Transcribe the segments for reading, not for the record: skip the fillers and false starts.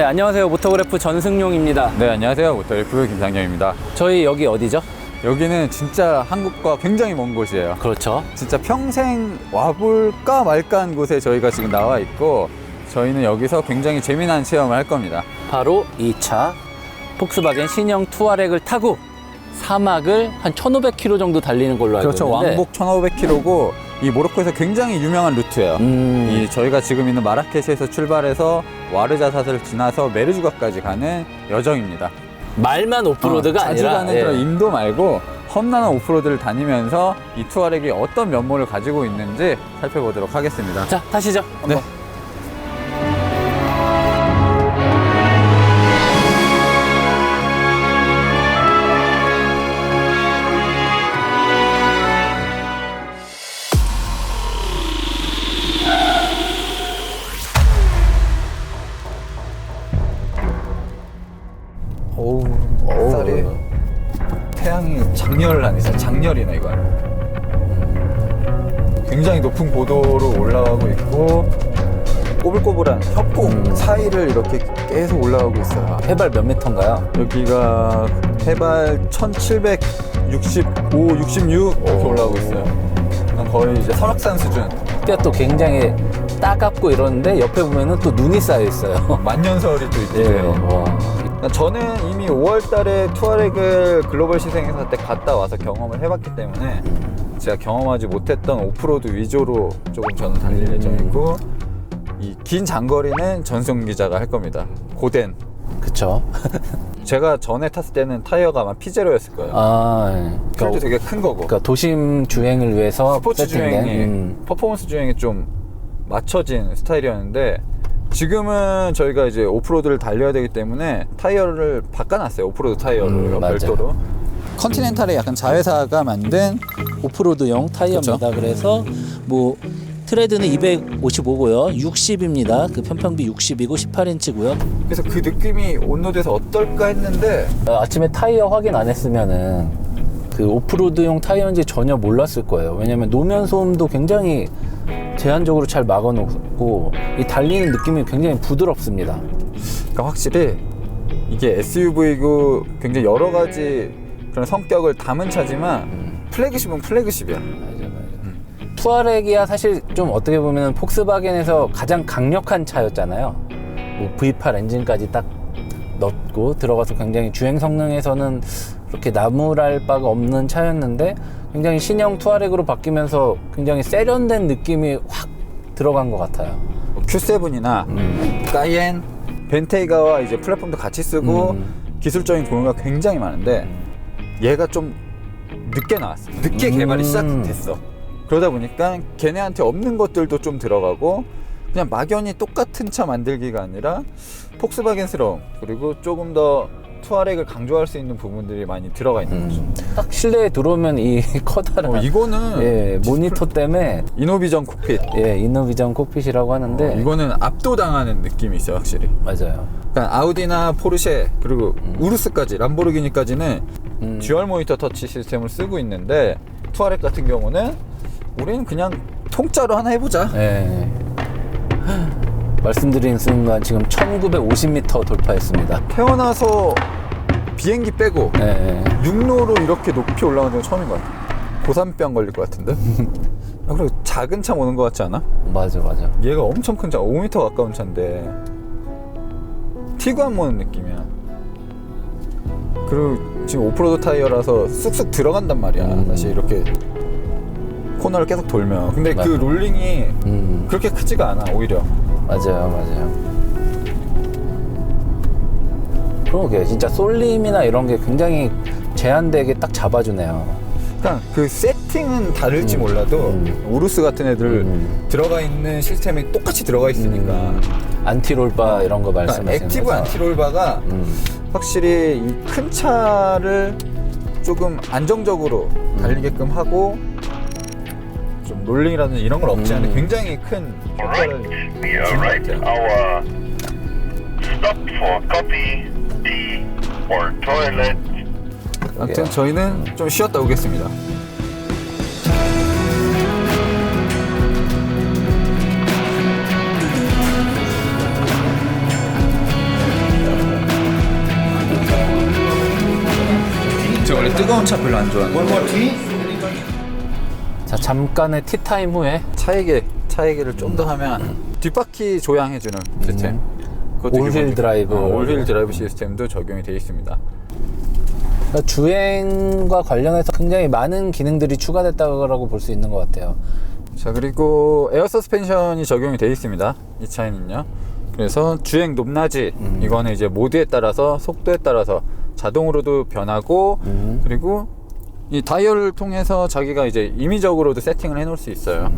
네, 안녕하세요. 모터그래프 전승용입니다. 네, 안녕하세요. 모터그래프 김상영입니다. 저희 여기 어디죠? 여기는 진짜 한국과 굉장히 먼 곳이에요. 그렇죠. 진짜 평생 와볼까 말까한 곳에 저희가 지금 나와 있고, 저희는 여기서 굉장히 재미난 체험을 할 겁니다. 바로 이 차 폭스바겐 신형 투아렉을 타고 사막을 한 1,500km 정도 달리는 걸로 알고 그렇죠. 있는데 왕복 1,500km고 이 모로코에서 굉장히 유명한 루트예요. 이 저희가 지금 있는 마라케시에서 출발해서 와르자삿을 지나서 메르주가까지 가는 여정입니다. 말만 오프로드가 자주 아니라 가는 그런 인도 말고 험난한 오프로드를 다니면서 이 투아렉이 어떤 면모를 가지고 있는지 살펴보도록 하겠습니다. 자, 타시죠. 네. 한번. 오우, 쌀이 태양이 장렬하네. 장렬이네 이거. 굉장히 높은 고도로 올라가고 있고 꼬불꼬불한 협곡 사이를 이렇게 계속 올라가고 있어요. 해발 몇 미터인가요? 여기가 해발 1765, 66 이렇게 올라가고 있어요. 거의 이제 설악산 수준. 그때 또 굉장히 따갑고 이러는데 옆에 보면은 또 눈이 쌓여 있어요. 만년설이 또 있고. 예. 와. 저는 이미 5월 달에 투아렉을 글로벌 시승행사 때 갔다 와서 경험을 해봤기 때문에 제가 경험하지 못했던 오프로드 위주로 조금 저는 달릴 예정이고, 이 긴 장거리는 전승 기자가 할 겁니다. 고된. 그쵸. 제가 전에 탔을 때는 타이어가 아마 P0였을 거예요. 예. 그래도 되게 큰 거고. 그러니까 도심 주행을 위해서 스포츠 세팅된, 주행이 퍼포먼스 주행에 좀 맞춰진 스타일이었는데, 지금은 저희가 이제 오프로드를 달려야 되기 때문에 타이어를 바꿔놨어요. 오프로드 타이어를 별도로. 컨티넨탈의 약간 자회사가 만든 오프로드용 타이어입니다. 그쵸? 그래서 뭐 트레드는 255고요. 60입니다. 그 편평비 60이고 18인치고요. 그래서 그 느낌이 온로드에서 어떨까 했는데, 아침에 타이어 확인 안 했으면은 그 오프로드용 타이어인지 전혀 몰랐을 거예요. 왜냐면 노면 소음도 굉장히 제한적으로 잘 막아놓고 이 달리는 느낌이 굉장히 부드럽습니다. 그러니까 확실히 이게 SUV고 굉장히 여러 가지 그런 성격을 담은 차지만 플래그십은 플래그십이야. 투아렉이야 사실 좀 어떻게 보면 폭스바겐에서 가장 강력한 차였잖아요. 뭐 V8 엔진까지 딱 넣고 들어가서 굉장히 주행 성능에서는 그렇게 나무랄 바가 없는 차였는데, 굉장히 신형 투아렉으로 바뀌면서 굉장히 세련된 느낌이 확 들어간 것 같아요. Q7이나 까이엔, 벤테이가와 이제 플랫폼도 같이 쓰고 기술적인 공유가 굉장히 많은데, 얘가 좀 늦게 나왔어. 늦게 개발이 시작됐어. 그러다 보니까 걔네한테 없는 것들도 좀 들어가고, 그냥 막연히 똑같은 차 만들기가 아니라 폭스바겐스러움, 그리고 조금 더 투아렉을 강조할 수 있는 부분들이 많이 들어가 있는 거죠. 딱 실내에 들어오면 이 커다란 이거는 예, 모니터 때문에 이노비전 콕핏. 예, 이노비전 콕핏이라고 하는데 이거는 압도당하는 느낌이 있어요, 확실히. 맞아요. 그러니까 아우디나 포르쉐, 그리고 우루스까지, 람보르기니까지는 듀얼 모니터 터치 시스템을 쓰고 있는데, 투아렉 같은 경우는 우리는 그냥 통짜로 하나 해보자. 예. 말씀드린 순간 지금 1950m 돌파했습니다. 태어나서 비행기 빼고 예. 육로로 이렇게 높이 올라가는 건 처음인 것 같아. 고산병 걸릴 것 같은데? 그리고 작은 차 오는 것 같지 않아? 맞아. 얘가 엄청 큰 차, 5m 가까운 차인데 티구안 모는 느낌이야. 그리고 지금 오프로드 타이어라서 쑥쑥 들어간단 말이야. 사실 이렇게 코너를 계속 돌면. 근데 맞아. 그 롤링이 그렇게 크지가 않아, 오히려. 맞아요. 그러게 진짜 쏠림이나 이런 게 굉장히 제한되게 딱 잡아주네요. 그러니까 그 세팅은 다를지 몰라도 우루스 같은 애들 들어가 있는 시스템이 똑같이 들어가 있으니까. 안티롤바 이런 거 말씀하시는 그러니까 액티브 거죠? 안티롤바가 확실히 이 큰 차를 조금 안정적으로 달리게끔 하고, 좀 롤링이라든지 이런 걸 억제하는 굉장히 큰 효과를 주는 것 같아요. Our stop for coffee, tea, or toilet. 아무튼 저희는 좀 쉬었다 오겠습니다. 원래 뜨거운 차 별로 안 좋아하는데. One more tea? 자, 잠깐의 티타임 후에 차 얘기를 좀 더 하면 뒷바퀴 조향해주는 시스템. 그것도 올휠 기본적으로- 드라이브. 올휠 드라이브 시스템도 적용이 되어 있습니다. 그러니까 주행과 관련해서 굉장히 많은 기능들이 추가됐다고 볼 수 있는 것 같아요. 자, 그리고 에어 서스펜션이 적용이 되어 있습니다. 이 차에는요. 그래서 주행 높낮이 이거는 이제 모드에 따라서 속도에 따라서 자동으로도 변하고 그리고 이 다이얼을 통해서 자기가 이제 임의적으로도 세팅을 해놓을 수 있어요.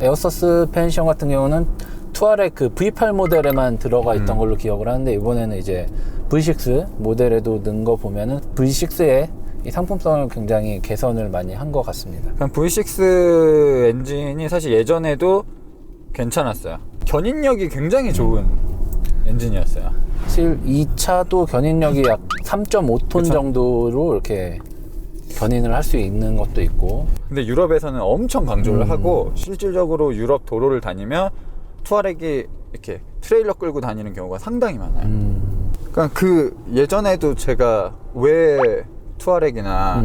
에어 서스펜션 같은 경우는 투아렉 그 V8 모델에만 들어가 있던 걸로 기억을 하는데, 이번에는 이제 V6 모델에도 넣은 거 보면은 V6의 이 상품성을 굉장히 개선을 많이 한 것 같습니다. 그럼 V6 엔진이 사실 예전에도 괜찮았어요. 견인력이 굉장히 좋은 엔진이었어요. 사실 이 차도 견인력이 약 3.5톤 그쵸? 정도로 이렇게 견인을 할 수 있는 것도 있고. 근데 유럽에서는 엄청 강조를 하고 실질적으로 유럽 도로를 다니면 투아렉이 이렇게 트레일러 끌고 다니는 경우가 상당히 많아요. 그러니까 그 예전에도 제가 왜 투아렉이나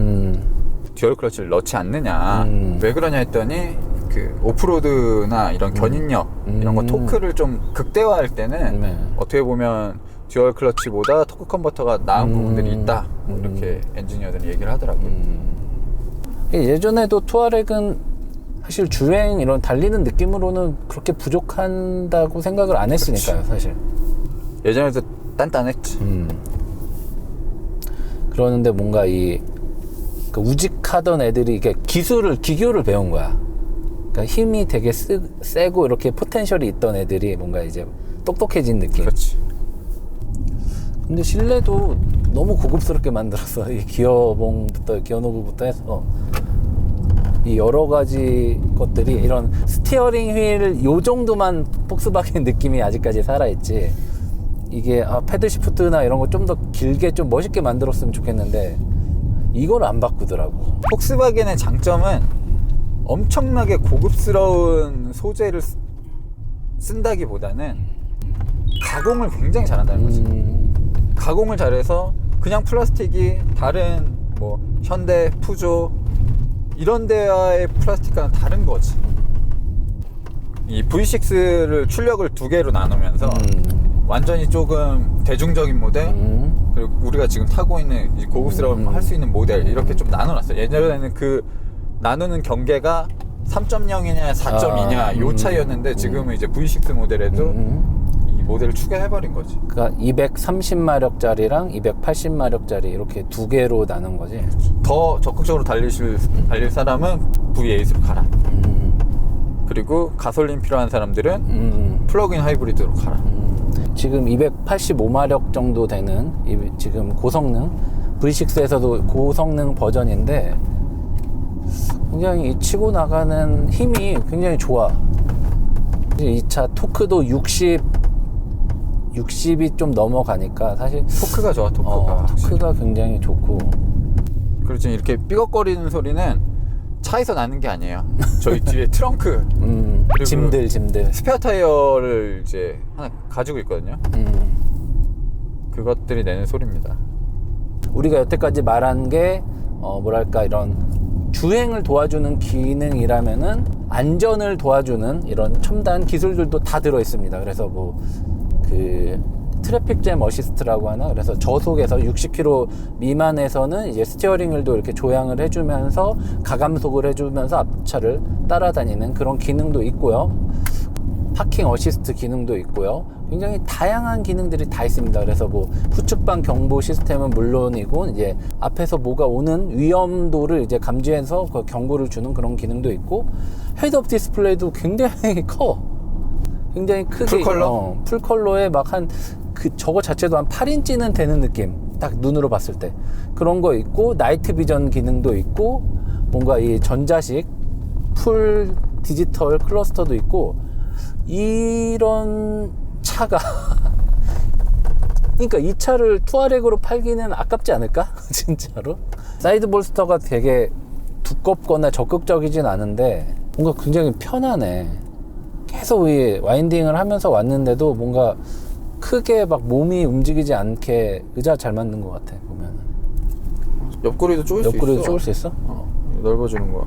듀얼 클러치를 넣지 않느냐, 왜 그러냐 했더니 그 오프로드나 이런 견인력 이런 거 토크를 좀 극대화할 때는 네. 어떻게 보면 듀얼 클러치보다 토크 컨버터가 나은 부분들이 있다, 뭐 이렇게 엔지니어들이 얘기를 하더라고요. 예전에도 투아렉은 사실 주행 이런 달리는 느낌으로는 그렇게 부족한다고 생각을 안 했으니까요, 사실. 예전에도 단단했지. 그러는데 뭔가 그 우직하던 애들이 이게 기교를 배운 거야. 그러니까 힘이 되게 세고 이렇게 포텐셜이 있던 애들이 뭔가 이제 똑똑해진 느낌. 그렇지. 근데 실내도 너무 고급스럽게 만들었어. 이 기어봉부터 기어노브부터 해서 이 여러 가지 것들이, 이런 스티어링 휠 요 정도만 폭스바겐 느낌이 아직까지 살아있지. 이게 패들 시프트나 이런 거 좀 더 길게 좀 멋있게 만들었으면 좋겠는데 이걸 안 바꾸더라고. 폭스바겐의 장점은 엄청나게 고급스러운 소재를 쓴다기보다는 가공을 굉장히 잘한다는 거지. 가공을 잘해서 그냥 플라스틱이 다른 뭐 현대, 푸조 이런 데와의 플라스틱과는 다른 거지. 이 V6를 출력을 두 개로 나누면서 완전히 조금 대중적인 모델, 그리고 우리가 지금 타고 있는 이 고급스러운 할 수 있는 모델 이렇게 좀 나눠놨어요. 예전에는 그 나누는 경계가 3.0이냐 4.2냐 요 차이였는데 지금은 이제 V6 모델에도 이 모델을 추가해버린 거지. 그러니까 230마력짜리랑 280마력짜리 이렇게 두 개로 나눈 거지. 더 적극적으로 달릴 사람은 V8으로 가라. 그리고 가솔린 필요한 사람들은 플러그인 하이브리드로 가라. 지금 285마력 정도 되는 지금 고성능 V6에서도 고성능 버전인데 굉장히 치고 나가는 힘이 굉장히 좋아. 이 차 토크도 60이 좀 넘어가니까 사실 토크가 좋아. 토크가. 토크가 굉장히 좋고. 그렇지. 이렇게 삐걱거리는 소리는 차에서 나는 게 아니에요. 저희 뒤에 트렁크 그리고 짐들 스페어 타이어를 이제 하나 가지고 있거든요. 그것들이 내는 소리입니다. 우리가 여태까지 말한 게 뭐랄까 이런 주행을 도와주는 기능이라면은 안전을 도와주는 이런 첨단 기술들도 다 들어 있습니다. 그래서 뭐 그 트래픽 잼 어시스트라고 하나, 그래서 저속에서 60km 미만에서는 이제 스티어링을도 이렇게 조향을 해주면서 가감속을 해주면서 앞차를 따라다니는 그런 기능도 있고요. 파킹 어시스트 기능도 있고요. 굉장히 다양한 기능들이 다 있습니다. 그래서 뭐 후측방 경보 시스템은 물론이고 이제 앞에서 뭐가 오는 위험도를 이제 감지해서 그 경고를 주는 그런 기능도 있고, 헤드업 디스플레이도 굉장히 커. 굉장히 크게 풀컬러? 풀컬러에 막 저거 자체도 한 8인치는 되는 느낌. 딱 눈으로 봤을 때 그런 거 있고, 나이트 비전 기능도 있고, 뭔가 이 전자식 풀 디지털 클러스터도 있고, 이런 차가 그러니까 이 차를 투아렉으로 팔기는 아깝지 않을까? 진짜로. 사이드 볼스터가 되게 두껍거나 적극적이진 않은데 뭔가 굉장히 편하네. 계속 이 와인딩을 하면서 왔는데도 뭔가 크게 막 몸이 움직이지 않게 의자 잘 만든 것 같아, 보면은. 옆구리도 쪼을 수 있어. 옆구리도 쪼을 수 있어? 넓어주는 거야.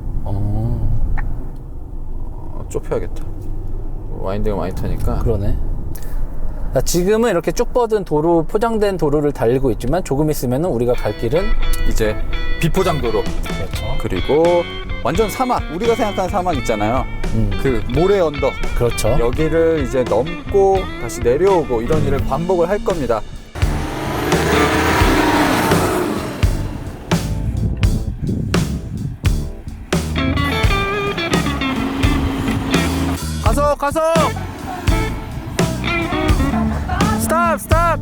좁혀야겠다. 와인딩을 많이 타니까. 그러네. 자, 지금은 이렇게 쭉 뻗은 도로, 포장된 도로를 달리고 있지만 조금 있으면 우리가 갈 길은 이제 비포장도로. 그렇죠. 그리고 완전 사막. 우리가 생각하는 사막 있잖아요. 그 모래 언덕. 그렇죠. 여기를 이제 넘고 다시 내려오고 이런 일을 반복을 할 겁니다. 가속 가속 스탑 스탑.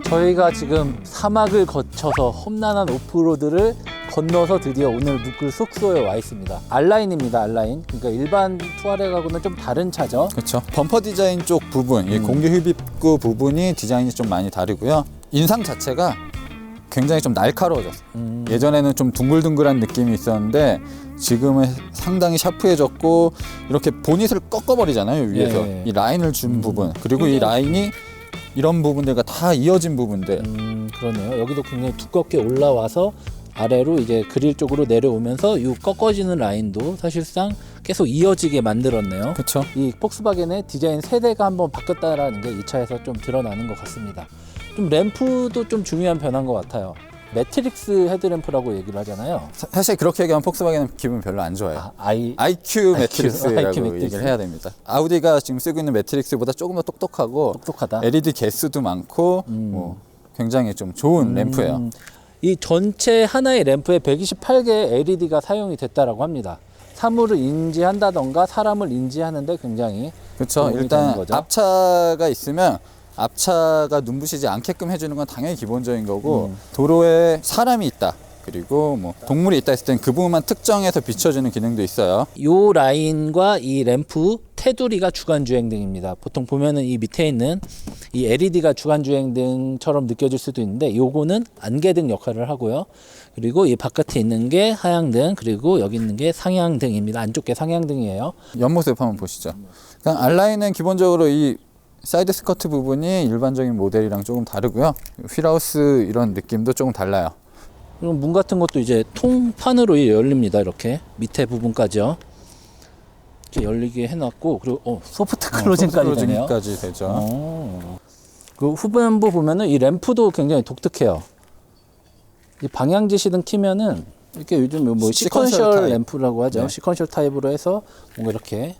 저희가 지금 사막을 거쳐서 험난한 오프로드를 건너서 드디어 오늘 묵을 숙소에 와 있습니다. 알라인입니다. 알라인. 그러니까 일반 투아렉하고는 좀 다른 차죠. 그렇죠. 범퍼 디자인 쪽 부분, 이 공기 흡입구 부분이 디자인이 좀 많이 다르고요. 인상 자체가 굉장히 좀 날카로워졌어요. 예전에는 좀 둥글둥글한 느낌이 있었는데 지금은 상당히 샤프해졌고 이렇게 보닛을 꺾어버리잖아요, 위에서. 예. 이 라인을 준 부분. 그리고 이 라인이 이런 부분들과 다 이어진 부분들. 그러네요. 여기도 굉장히 두껍게 올라와서 아래로 이제 그릴 쪽으로 내려오면서 이 꺾어지는 라인도 사실상 계속 이어지게 만들었네요. 그렇죠. 이 폭스바겐의 디자인 세대가 한번 바뀌었다라는 게 이 차에서 좀 드러나는 것 같습니다. 좀 램프도 좀 중요한 변화인 것 같아요. 매트릭스 헤드램프라고 얘기를 하잖아요. 사실 그렇게 얘기하면 폭스바겐은 기분 별로 안 좋아요. IQ 매트릭스라고 IQ 매트릭스. 얘기를 해야 됩니다. 아우디가 지금 쓰고 있는 매트릭스보다 조금 더 똑똑하고 똑똑하다. LED 개수도 많고 뭐 굉장히 좀 좋은 램프예요. 이 전체 하나의 램프에 128개의 LED가 사용이 됐다라고 합니다. 사물을 인지한다던가 사람을 인지하는데 굉장히 그렇죠. 도움이 되는 일단 거죠. 앞차가 있으면 앞차가 눈부시지 않게끔 해주는 건 당연히 기본적인 거고 도로에 사람이 있다. 그리고 뭐 동물이 있다 했을 땐 그 부분만 특정해서 비춰주는 기능도 있어요. 요 라인과 이 램프 테두리가 주간 주행등입니다. 보통 보면은 이 밑에 있는 이 LED가 주간 주행등처럼 느껴질 수도 있는데 요거는 안개등 역할을 하고요. 그리고 이 바깥에 있는 게 하향등, 그리고 여기 있는 게 상향등입니다. 안쪽 게 상향등이에요. 옆모습 한번 보시죠. 그러니까 알라인은 기본적으로 이 사이드 스커트 부분이 일반적인 모델이랑 조금 다르고요. 휠하우스 이런 느낌도 조금 달라요. 그리고 문 같은 것도 이제 통판으로 열립니다. 이렇게 밑에 부분까지요. 이렇게 열리게 해놨고, 그리고 소프트 클로징까지 되네요. 클로징까지 되죠. 그 후반부 보면은 이 램프도 굉장히 독특해요. 이 방향지 시등 키면은 이렇게 요즘 뭐 시퀀셜 타입. 램프라고 하죠. 네. 시퀀셜 타입으로 해서 뭔가 이렇게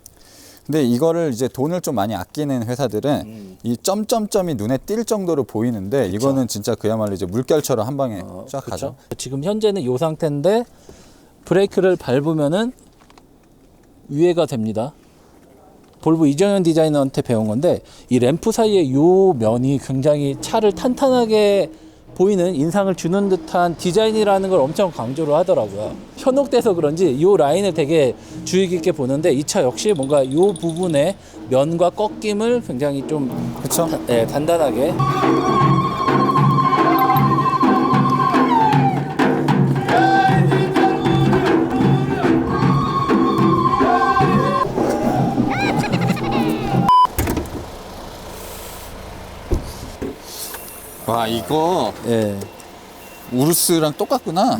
근데 이거를 이제 돈을 좀 많이 아끼는 회사들은 이 점점점이 눈에 띌 정도로 보이는데 이거는 진짜 그야말로 이제 물결처럼 한 방에 쫙 가죠. 지금 현재는 이 상태인데 브레이크를 밟으면은 유예가 됩니다. 볼보 이정현 디자이너한테 배운 건데 이 램프 사이에 요 면이 굉장히 차를 탄탄하게 보이는 인상을 주는 듯한 디자인이라는 걸 엄청 강조를 하더라고요. 현혹돼서 그런지 요 라인을 되게 주의 깊게 보는데 이 차 역시 뭔가 요 부분의 면과 꺾임을 굉장히 좀 그렇죠. 단단하게 와 이거 예. 우루스랑 똑같구나.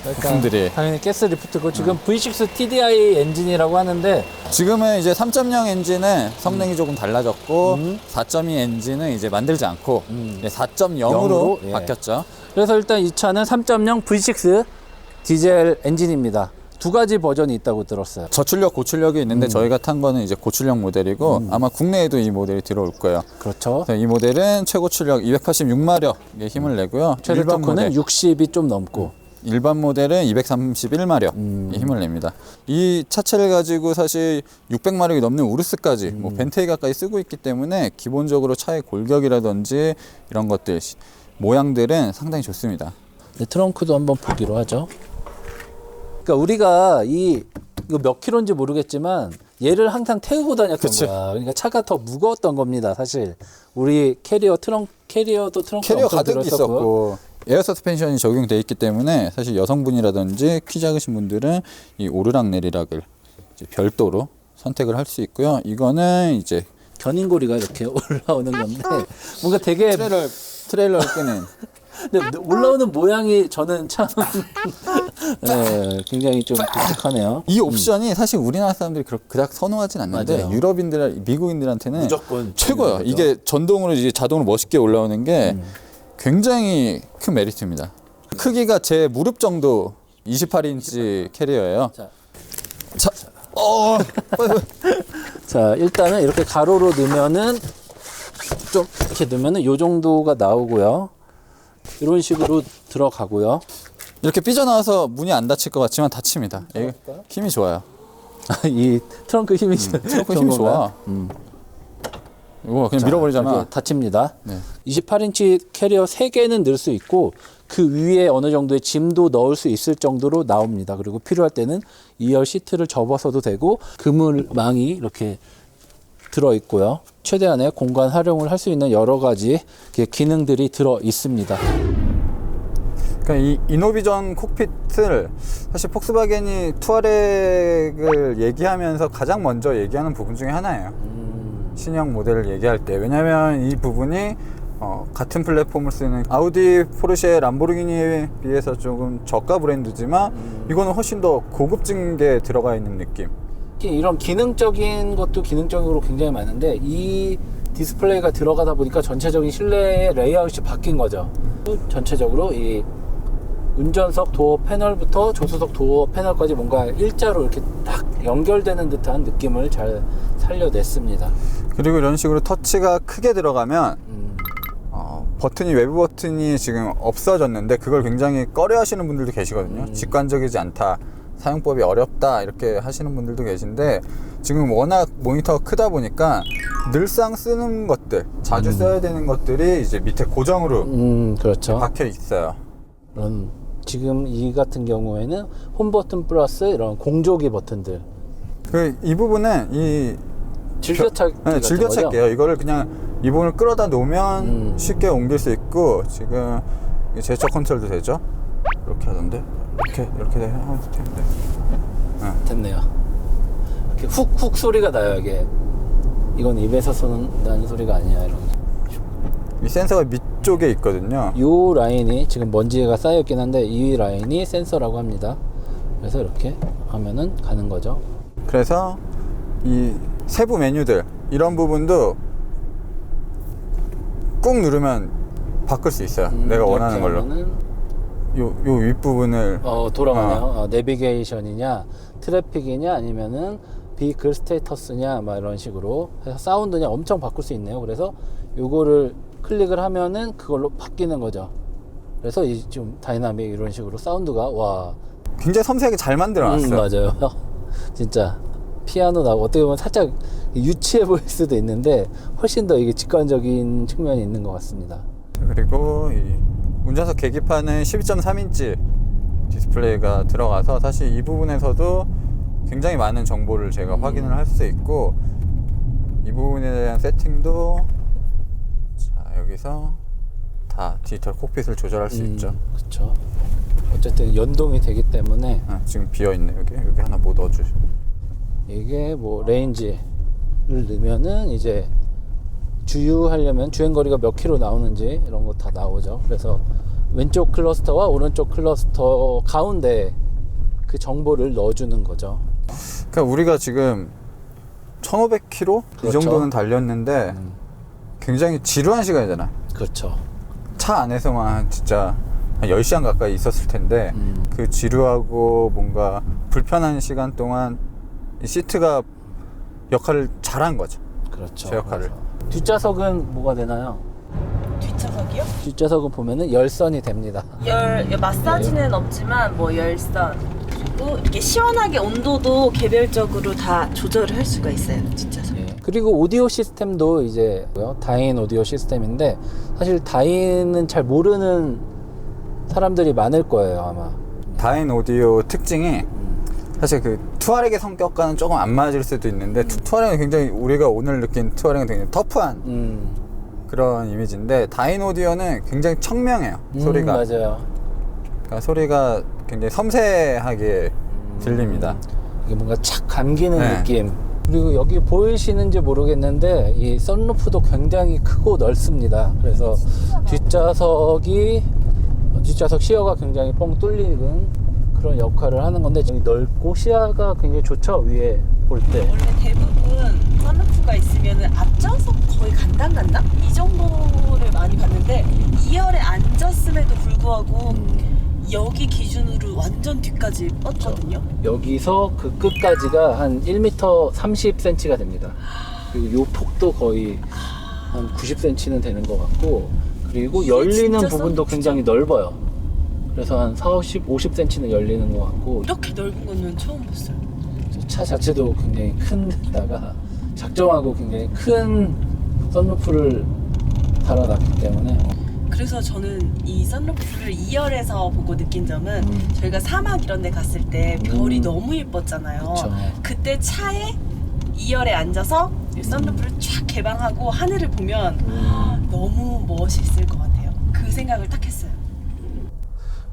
부품들이. 당연히 가스 리프트고 지금 V6 TDI 엔진이라고 하는데 지금은 이제 3.0 엔진은 성능이 조금 달라졌고 4.2 엔진은 이제 만들지 않고 4.0으로 영으로, 예. 바뀌었죠. 그래서 일단 이 차는 3.0 V6 디젤 엔진입니다. 두 가지 버전이 있다고 들었어요. 저출력, 고출력이 있는데 저희가 탄 거는 이제 고출력 모델이고 아마 국내에도 이 모델이 들어올 거예요. 그렇죠. 그래서 이 모델은 최고 출력 286마력의 힘을 내고요. 최대 토크는 60이 좀 넘고 일반 모델은 231마력의 힘을 냅니다. 이 차체를 가지고 사실 600마력이 넘는 우르스까지 뭐 벤테이가까지 쓰고 있기 때문에 기본적으로 차의 골격이라든지 이런 것들 모양들은 상당히 좋습니다. 네, 트렁크도 한번 보기로 하죠. 그러니까 우리가 이거 몇 킬로인지 모르겠지만 얘를 항상 태우고 다녔던 그치. 거야. 그러니까 차가 더 무거웠던 겁니다. 사실 우리 캐리어도 트렁크 캐리어 엄청 가득 들었었고. 있었고 에어 서스펜션이 적용되어 있기 때문에 사실 여성분이라든지 키 작으신 분들은 이 오르락 내리락을 이제 별도로 선택을 할 수 있고요. 이거는 이제 견인고리가 이렇게 올라오는 건데 뭔가 되게 트레일러 끄는. 근데 올라오는 모양이 저는 참 네, 굉장히 좀 독특하네요. 이 옵션이 사실 우리나라 사람들이 그닥 선호하진 않는데 맞아요. 유럽인들, 미국인들한테는 무조건 최고예요. 중요하죠. 이게 전동으로 이제 자동으로 멋있게 올라오는 게 굉장히 큰 메리트입니다. 크기가 제 무릎 정도 28인치 캐리어예요. 자, 자, 일단은 이렇게 가로로 넣으면은 좀 이렇게 넣으면은 요 정도가 나오고요. 이런 식으로 들어가고요. 이렇게 삐져나와서 문이 안 닫힐 것 같지만 닫힙니다. 이게 힘이 좋아요. 이 트렁크 힘이 트렁크 힘이 좋아. 이거 그냥 밀어버리잖아. 이렇게 닫힙니다. 네. 28인치 캐리어 3개는 넣을 수 있고 그 위에 어느 정도의 짐도 넣을 수 있을 정도로 나옵니다. 그리고 필요할 때는 2열 시트를 접어서도 되고 그물망이 이렇게 들어 있고요. 최대한의 공간 활용을 할 수 있는 여러 가지 기능들이 들어 있습니다. 그러니까 이 이노비전 콕핏을 사실 폭스바겐이 투아렉을 얘기하면서 가장 먼저 얘기하는 부분 중에 하나예요. 신형 모델을 얘기할 때. 왜냐하면 이 부분이 같은 플랫폼을 쓰는 아우디, 포르쉐, 람보르기니에 비해서 조금 저가 브랜드지만 이거는 훨씬 더 고급진 게 들어가 있는 느낌. 이런 기능적인 것도 기능적으로 굉장히 많은데 이 디스플레이가 들어가다 보니까 전체적인 실내 레이아웃이 바뀐 거죠. 전체적으로 이 운전석 도어 패널부터 조수석 도어 패널까지 뭔가 일자로 이렇게 딱 연결되는 듯한 느낌을 잘 살려냈습니다. 그리고 이런 식으로 터치가 크게 들어가면 버튼이, 외부 버튼이 지금 없어졌는데 그걸 굉장히 꺼려 하시는 분들도 계시거든요. 직관적이지 않다, 사용법이 어렵다 이렇게 하시는 분들도 계신데 지금 워낙 모니터가 크다 보니까 늘상 쓰는 것들, 자주 써야 되는 것들이 이제 밑에 고정으로 그렇죠. 박혀 있어요. 이런 지금 이 같은 경우에는 홈 버튼 플러스 이런 공조기 버튼들. 이 부분은 이 즐겨찾기 네, 같은 즐겨찾기예요. 거죠? 이거를 그냥 이 부분을 끌어다 놓으면 쉽게 옮길 수 있고 지금 제스처 컨트롤도 되죠. 이렇게 하던데 이렇게 하면 되는데 됐네요. 이렇게 훅훅 소리가 나요. 이게 이건 입에서 나는 소리가 아니야. 이런. 이 센서가 밑쪽에 있거든요. 이 라인이 지금 먼지가 쌓여있긴 한데 이 라인이 센서라고 합니다. 그래서 이렇게 하면은 가는 거죠. 그래서 이 세부 메뉴들 이런 부분도 꾹 누르면 바꿀 수 있어요. 내가 원하는 걸로. 요 윗부분을 돌아가네요. 내비게이션이냐 트래픽이냐 아니면은 비클 스테이터스냐 막 이런 식으로 해서 사운드냐 엄청 바꿀 수 있네요. 그래서 요거를 클릭을 하면은 그걸로 바뀌는 거죠. 그래서 이 좀 다이나믹 이런 식으로 사운드가 와 굉장히 섬세하게 잘 만들어놨어요. 맞아요. 진짜 피아노 나고 어떻게 보면 살짝 유치해 보일 수도 있는데 훨씬 더 이게 직관적인 측면이 있는 것 같습니다. 그리고 이 운전석 계기판은 12.3인치 디스플레이가 들어가서 사실 이 부분에서도 굉장히 많은 정보를 제가 확인을 할 수 있고 이 부분에 대한 세팅도 자 여기서 다 디지털 콕핏을 조절할 수 있죠. 그렇죠. 어쨌든 연동이 되기 때문에 지금 비어있네. 여기 하나 뭐 넣어주죠. 이게 뭐 레인지를 넣으면은 이제 주유하려면 주행거리가 몇 킬로 나오는지 이런 거 다 나오죠. 그래서 왼쪽 클러스터와 오른쪽 클러스터 가운데 그 정보를 넣어주는 거죠. 그러니까 우리가 지금 1500km 이 그렇죠. 정도는 달렸는데 굉장히 지루한 시간이잖아. 그렇죠. 차 안에서만 진짜 한 10시간 가까이 있었을 텐데 그 지루하고 뭔가 불편한 시간 동안 이 시트가 역할을 잘한 거죠. 그렇죠. 제 역할을. 그래서. 뒷좌석은 뭐가 되나요? 뒷좌석이요? 뒷좌석은 보면은 열선이 됩니다. 마사지는 없지만 뭐 열선 그리고 이렇게 시원하게 온도도 개별적으로 다 조절을 할 수가 있어요. 뒷좌석. 그리고 오디오 시스템도 이제 다인 오디오 시스템인데 사실 다인은 잘 모르는 사람들이 많을 거예요 아마. 다인 오디오 특징이 사실 그 투아렉의 성격과는 조금 안 맞을 수도 있는데 투아렉은 굉장히 우리가 오늘 느낀 투아렉은 굉장히 터프한 그런 이미지인데 다인 오디오는 굉장히 청명해요. 소리가. 맞아요. 그러니까 소리가 굉장히 섬세하게 들립니다. 이게 뭔가 착 감기는 네. 느낌. 그리고 여기 보이시는지 모르겠는데 이 썬루프도 굉장히 크고 넓습니다. 그래서 뒷좌석 시야가 굉장히 뻥 뚫리는 그런 역할을 하는 건데 여기 넓고 시야가 굉장히 좋죠. 위에 볼 때. 원래 대부분 썬루프가 있으면 앞좌석 거의 간당간당? 이 정도를 많이 봤는데 2열에 앉았음에도 불구하고 여기 기준으로 완전 뒤까지 뻗거든요. 여기서 그 끝까지가 한 1m 30cm가 됩니다. 그리고 요 폭도 거의 한 90cm는 되는 것 같고, 그리고 이게 열리는 진짜 부분도 썬루프죠. 굉장히 넓어요. 그래서 한 50cm는 열리는 것 같고, 이렇게 넓은 거는 처음 봤어요. 차 자체도 굉장히 큰 데다가 작정하고 굉장히 큰 썬루프를 달아놨기 때문에 그래서 저는 이 썬루프를 2열에서 보고 느낀 점은 저희가 사막 이런 데 갔을 때 별이 너무 예뻤잖아요. 그쵸. 그때 차에 2열에 앉아서 이 썬루프를 쫙 개방하고 하늘을 보면 너무 멋있을 것 같아요. 그 생각을 딱 했어요.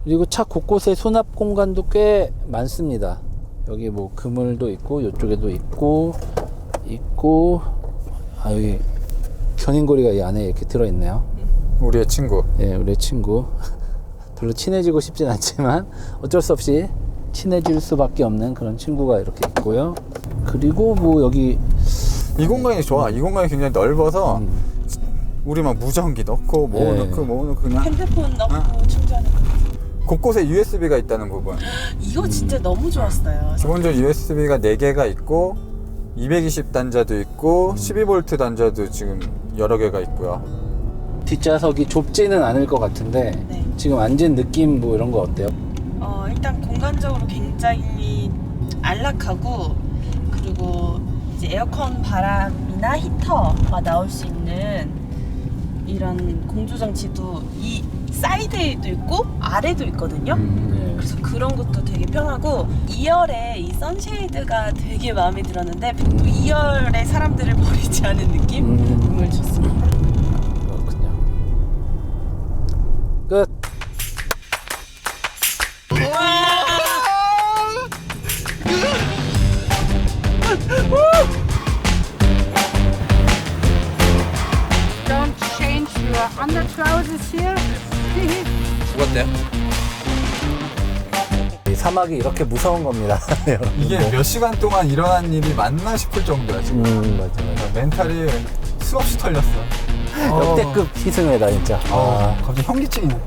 그리고 차 곳곳에 수납 공간도 꽤 많습니다. 여기 뭐 그물도 있고 이쪽에도 있고 여기 견인고리가 이 안에 이렇게 들어있네요. 우리의 친구. 예, 우리 친구. 별로 친해지고 싶진 않지만 어쩔 수 없이 친해질 수밖에 없는 그런 친구가 이렇게 있고요. 그리고 뭐 여기 이 공간이 좋아. 이 공간이 굉장히 넓어서 우리 막 무전기 넣고 뭐 네. 넣고 뭐 넣고 그냥 핸드폰 넣고 충전하고. 곳곳에 USB가 있다는 부분. 이거 진짜 너무 좋았어요. 기본적으로 USB가 4개가 있고 220 단자도 있고 12V 단자도 지금 여러 개가 있고요. 뒷좌석이 좁지는 않을 것 같은데 네. 지금 앉은 느낌 뭐 이런 거 어때요? 일단 공간적으로 굉장히 안락하고, 그리고 이제 에어컨 바람이나 히터가 나올 수 있는 이런 공조장치도 이 사이드에도 있고 아래도 있거든요. 네. 그래서 그런 것도 되게 편하고, 2열에 이 선쉐이드가 되게 마음에 들었는데 또 2열에 사람들을 버리지 않은 느낌? 정말 좋습니다. 그렇군요. 끝. Don't change your undertrousers here. 죽었대요? 이 사막이 이렇게 무서운 겁니다. 여러분. 이게 몇 시간 동안 일어난 일이 맞나 싶을 정도야 지금. 맞아. 멘탈이 수없이 털렸어. 역대급 희생회다 진짜. 갑자기 현기증이 나.